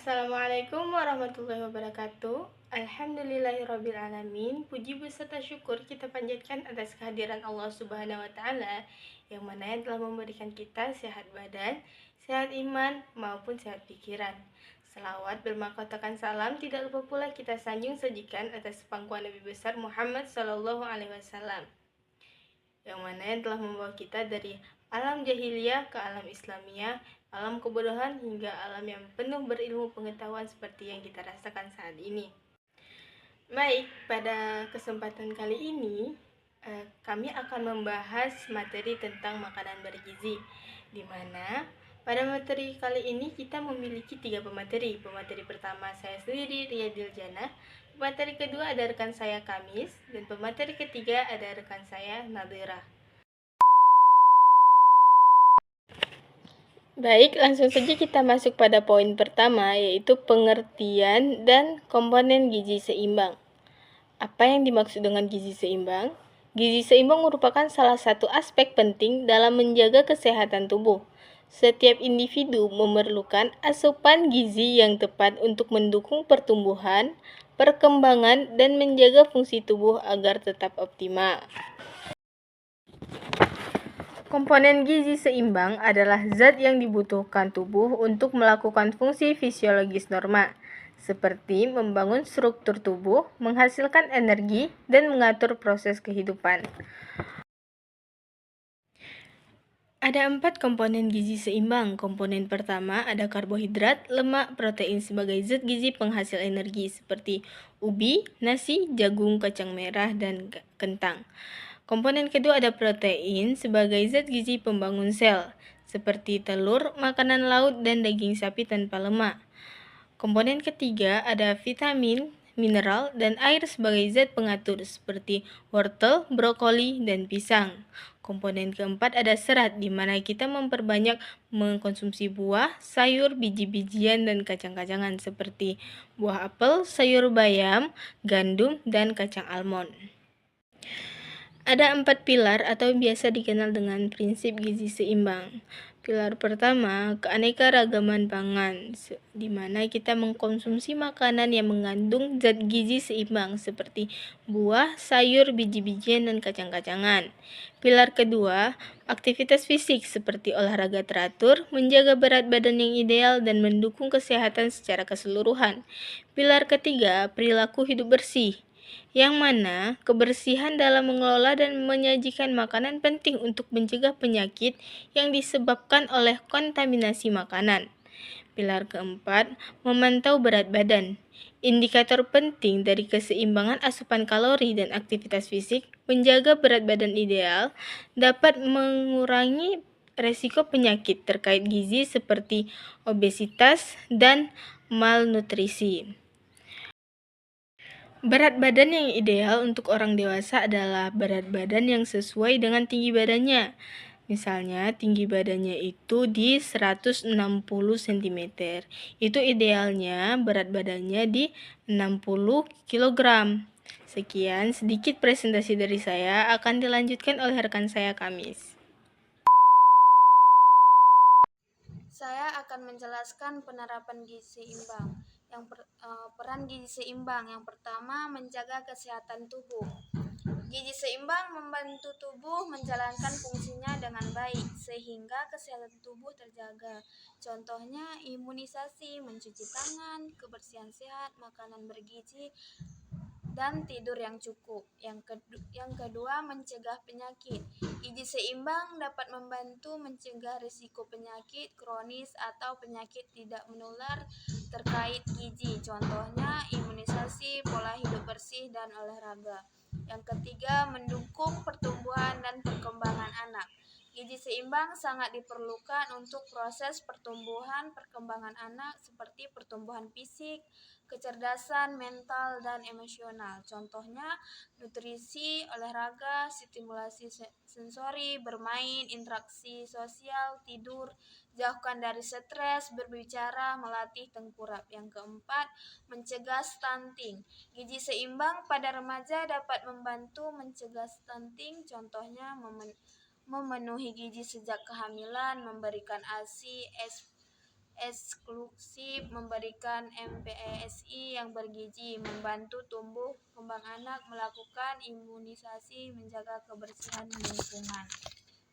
Assalamualaikum warahmatullahi wabarakatuh. Alhamdulillahirrabbilalamin. Puji beserta syukur kita panjatkan atas kehadiran Allah Subhanahu wa Ta'ala, yang mana yang telah memberikan kita sehat badan, sehat iman, maupun sehat pikiran. Selawat bermahkotakan salam tidak lupa pula kita sanjung sajikan atas pangkuan Nabi besar Muhammad Sallallahu Alaihi Wasallam, yang mana yang telah membawa kita dari alam jahiliyah ke alam Islamiyah, alam kebodohan hingga alam yang penuh berilmu pengetahuan seperti yang kita rasakan saat ini. Baik, pada kesempatan kali ini kami akan membahas materi tentang makanan bergizi, di mana pada materi kali ini kita memiliki 3 pemateri. Pemateri pertama saya sendiri, Ria Diljana. Pemateri kedua ada rekan saya Kamis, dan pemateri ketiga ada rekan saya Nadira. Baik, langsung saja kita masuk pada poin pertama, yaitu pengertian dan komponen gizi seimbang. Apa yang dimaksud dengan gizi seimbang? Gizi seimbang merupakan salah satu aspek penting dalam menjaga kesehatan tubuh. Setiap individu memerlukan asupan gizi yang tepat untuk mendukung pertumbuhan, perkembangan, dan menjaga fungsi tubuh agar tetap optimal. Komponen gizi seimbang adalah zat yang dibutuhkan tubuh untuk melakukan fungsi fisiologis normal, seperti membangun struktur tubuh, menghasilkan energi, dan mengatur proses kehidupan. Ada 4 komponen gizi seimbang. Komponen pertama ada karbohidrat, lemak, protein sebagai zat gizi penghasil energi seperti ubi, nasi, jagung, kacang merah, dan kentang. Komponen kedua ada protein sebagai zat gizi pembangun sel, seperti telur, makanan laut, dan daging sapi tanpa lemak. Komponen ketiga ada vitamin, mineral, dan air sebagai zat pengatur, seperti wortel, brokoli, dan pisang. Komponen keempat ada serat, di mana kita memperbanyak mengkonsumsi buah, sayur, biji-bijian, dan kacang-kacangan, seperti buah apel, sayur bayam, gandum, dan kacang almond. Ada 4 pilar atau biasa dikenal dengan prinsip gizi seimbang. Pilar pertama, keanekaragaman pangan, di mana kita mengkonsumsi makanan yang mengandung zat gizi seimbang seperti buah, sayur, biji-bijian, dan kacang-kacangan. Pilar kedua, aktivitas fisik seperti olahraga teratur, menjaga berat badan yang ideal, dan mendukung kesehatan secara keseluruhan. Pilar ketiga, perilaku hidup bersih, yang mana kebersihan dalam mengelola dan menyajikan makanan penting untuk mencegah penyakit yang disebabkan oleh kontaminasi makanan. Pilar keempat, memantau berat badan. Indikator penting dari keseimbangan asupan kalori dan aktivitas fisik, menjaga berat badan ideal dapat mengurangi resiko penyakit terkait gizi seperti obesitas dan malnutrisi. Berat badan yang ideal untuk orang dewasa adalah berat badan yang sesuai dengan tinggi badannya. Misalnya, tinggi badannya itu di 160 cm. Itu idealnya berat badannya di 60 kg. Sekian sedikit presentasi dari saya, akan dilanjutkan oleh rekan saya Kamis. Saya akan menjelaskan penerapan gizi seimbang. Peran gizi seimbang yang pertama, menjaga kesehatan tubuh. Gizi seimbang membantu tubuh menjalankan fungsinya dengan baik sehingga kesehatan tubuh terjaga. Contohnya imunisasi, mencuci tangan, kebersihan sehat, makanan bergizi, dan tidur yang cukup. Yang kedua, mencegah penyakit. Gizi seimbang dapat membantu mencegah risiko penyakit kronis atau penyakit tidak menular terkait gizi. Contohnya imunisasi, pola hidup bersih, dan olahraga. Yang ketiga, mendukung pertumbuhan dan perkembangan anak. Gizi seimbang sangat diperlukan untuk proses pertumbuhan perkembangan anak seperti pertumbuhan fisik, kecerdasan mental, dan emosional. Contohnya nutrisi, olahraga, stimulasi sensori, bermain, interaksi sosial, tidur, jauhkan dari stres, berbicara, melatih tengkurap. Yang keempat, mencegah stunting. Gizi seimbang pada remaja dapat membantu mencegah stunting, contohnya memenuhi gizi sejak kehamilan, memberikan ASI, eksklusif, memberikan MPESI yang bergizi, membantu tumbuh kembang anak, melakukan imunisasi, menjaga kebersihan lingkungan.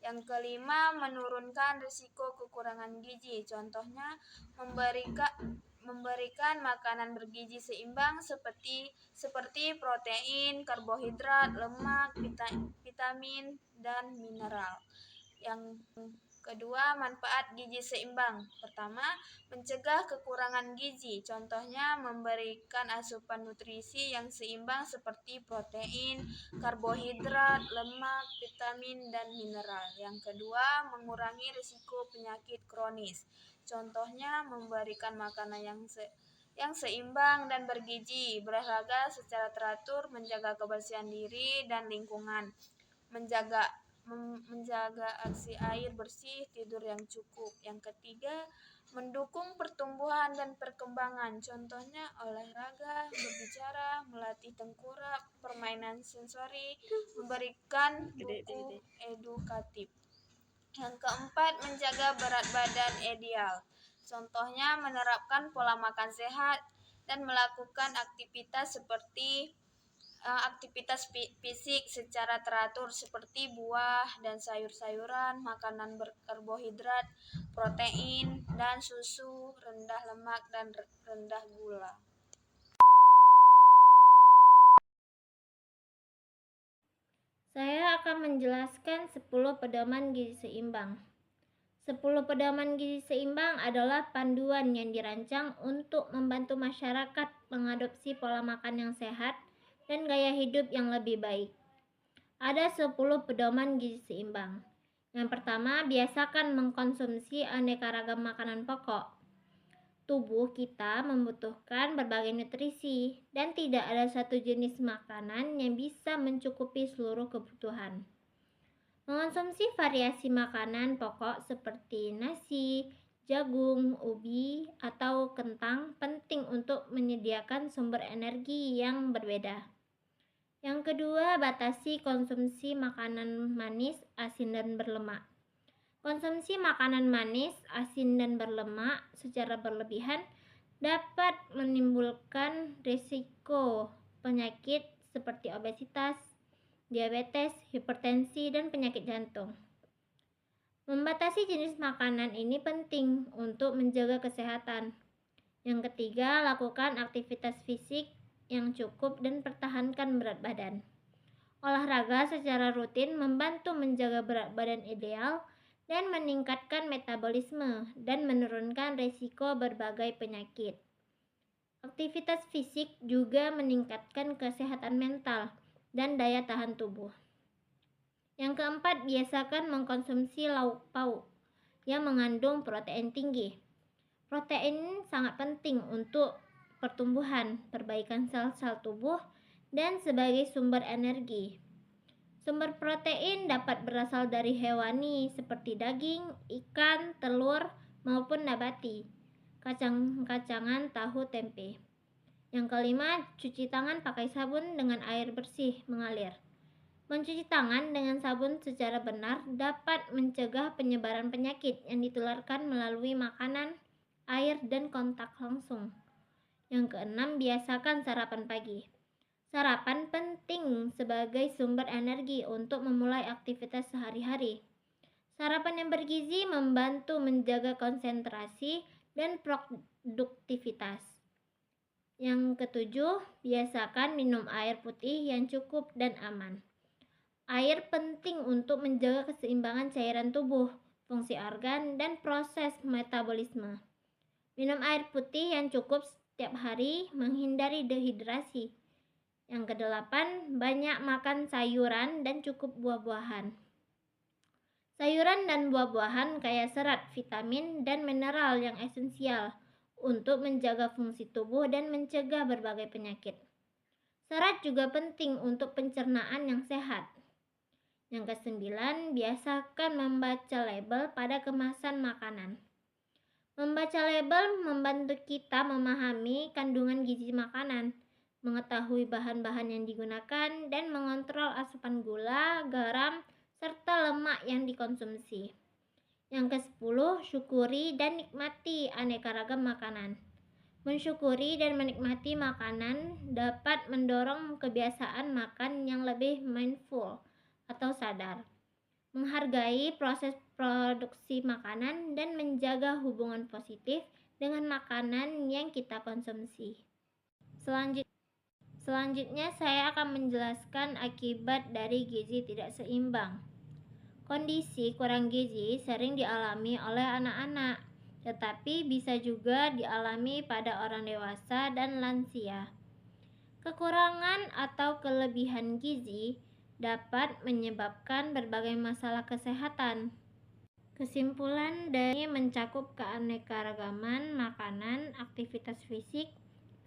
Yang kelima, menurunkan risiko kekurangan gizi. Contohnya, memberikan makanan bergizi seimbang seperti protein, karbohidrat, lemak, vitamin, dan mineral. Yang kedua, manfaat gizi seimbang. Pertama, mencegah kekurangan gizi. Contohnya, memberikan asupan nutrisi yang seimbang seperti protein, karbohidrat, lemak, vitamin, dan mineral. Yang kedua, mengurangi risiko penyakit kronis. Contohnya, memberikan makanan yang seimbang dan bergizi, berolahraga secara teratur, menjaga kebersihan diri dan lingkungan, menjaga aksi air bersih, tidur yang cukup. Yang ketiga, mendukung pertumbuhan dan perkembangan. Contohnya olahraga, berbicara, melatih tengkurap, permainan sensori, memberikan buku edukatif. Yang keempat, menjaga berat badan ideal. Contohnya menerapkan pola makan sehat dan melakukan aktivitas fisik secara teratur seperti buah dan sayur-sayuran, makanan berkarbohidrat, protein, dan susu rendah lemak dan rendah gula. Saya akan menjelaskan 10 pedoman gizi seimbang. 10 pedoman gizi seimbang adalah panduan yang dirancang untuk membantu masyarakat mengadopsi pola makan yang sehat dan gaya hidup yang lebih baik. Ada 10 pedoman gizi seimbang. Yang pertama, biasakan mengkonsumsi aneka ragam makanan pokok. Tubuh kita membutuhkan berbagai nutrisi dan tidak ada satu jenis makanan yang bisa mencukupi seluruh kebutuhan. Mengonsumsi variasi makanan pokok seperti nasi, jagung, ubi, atau kentang penting untuk menyediakan sumber energi yang berbeda. Yang kedua, batasi konsumsi makanan manis, asin, dan berlemak. Konsumsi makanan manis, asin, dan berlemak secara berlebihan dapat menimbulkan risiko penyakit seperti obesitas, diabetes, hipertensi, dan penyakit jantung. Membatasi jenis makanan ini penting untuk menjaga kesehatan. Yang ketiga, lakukan aktivitas fisik yang cukup dan pertahankan berat badan. Olahraga secara rutin membantu menjaga berat badan ideal dan meningkatkan metabolisme dan menurunkan risiko berbagai penyakit. Aktivitas fisik juga meningkatkan kesehatan mental dan daya tahan tubuh. Yang keempat, biasakan mengkonsumsi lauk pauk yang mengandung protein tinggi. Protein sangat penting untuk pertumbuhan, perbaikan sel-sel tubuh, dan sebagai sumber energi. Sumber protein dapat berasal dari hewani seperti daging, ikan, telur, maupun nabati, kacang-kacangan, tahu, tempe. Yang kelima, cuci tangan pakai sabun dengan air bersih mengalir. Mencuci tangan dengan sabun secara benar dapat mencegah penyebaran penyakit yang ditularkan melalui makanan, air, dan kontak langsung. Yang keenam, biasakan sarapan pagi. Sarapan penting sebagai sumber energi untuk memulai aktivitas sehari-hari. Sarapan yang bergizi membantu menjaga konsentrasi dan produktivitas. Yang ketujuh, biasakan minum air putih yang cukup dan aman. Air penting untuk menjaga keseimbangan cairan tubuh, fungsi organ, dan proses metabolisme. Minum air putih yang cukup setiap hari, menghindari dehidrasi. Yang kedelapan, banyak makan sayuran dan cukup buah-buahan. Sayuran dan buah-buahan kaya serat, vitamin, dan mineral yang esensial untuk menjaga fungsi tubuh dan mencegah berbagai penyakit. Serat juga penting untuk pencernaan yang sehat. Yang kesembilan, biasakan membaca label pada kemasan makanan. Membaca label membantu kita memahami kandungan gizi makanan, mengetahui bahan-bahan yang digunakan, dan mengontrol asupan gula, garam, serta lemak yang dikonsumsi. Yang ke-10, syukuri dan nikmati aneka ragam makanan. Mensyukuri dan menikmati makanan dapat mendorong kebiasaan makan yang lebih mindful atau sadar, menghargai proses produksi makanan, dan menjaga hubungan positif dengan makanan yang kita konsumsi. Selanjutnya saya akan menjelaskan akibat dari gizi tidak seimbang. Kondisi kurang gizi sering dialami oleh anak-anak, tetapi bisa juga dialami pada orang dewasa dan lansia. Kekurangan atau kelebihan gizi dapat menyebabkan berbagai masalah kesehatan. Kesimpulan dari mencakup keanekaragaman makanan, aktivitas fisik,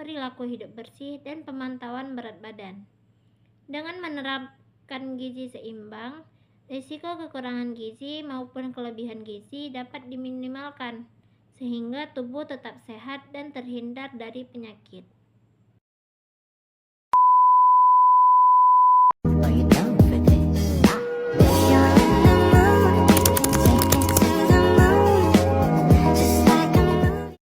perilaku hidup bersih, dan pemantauan berat badan. Dengan menerapkan gizi seimbang, risiko kekurangan gizi maupun kelebihan gizi dapat diminimalkan, sehingga tubuh tetap sehat dan terhindar dari penyakit.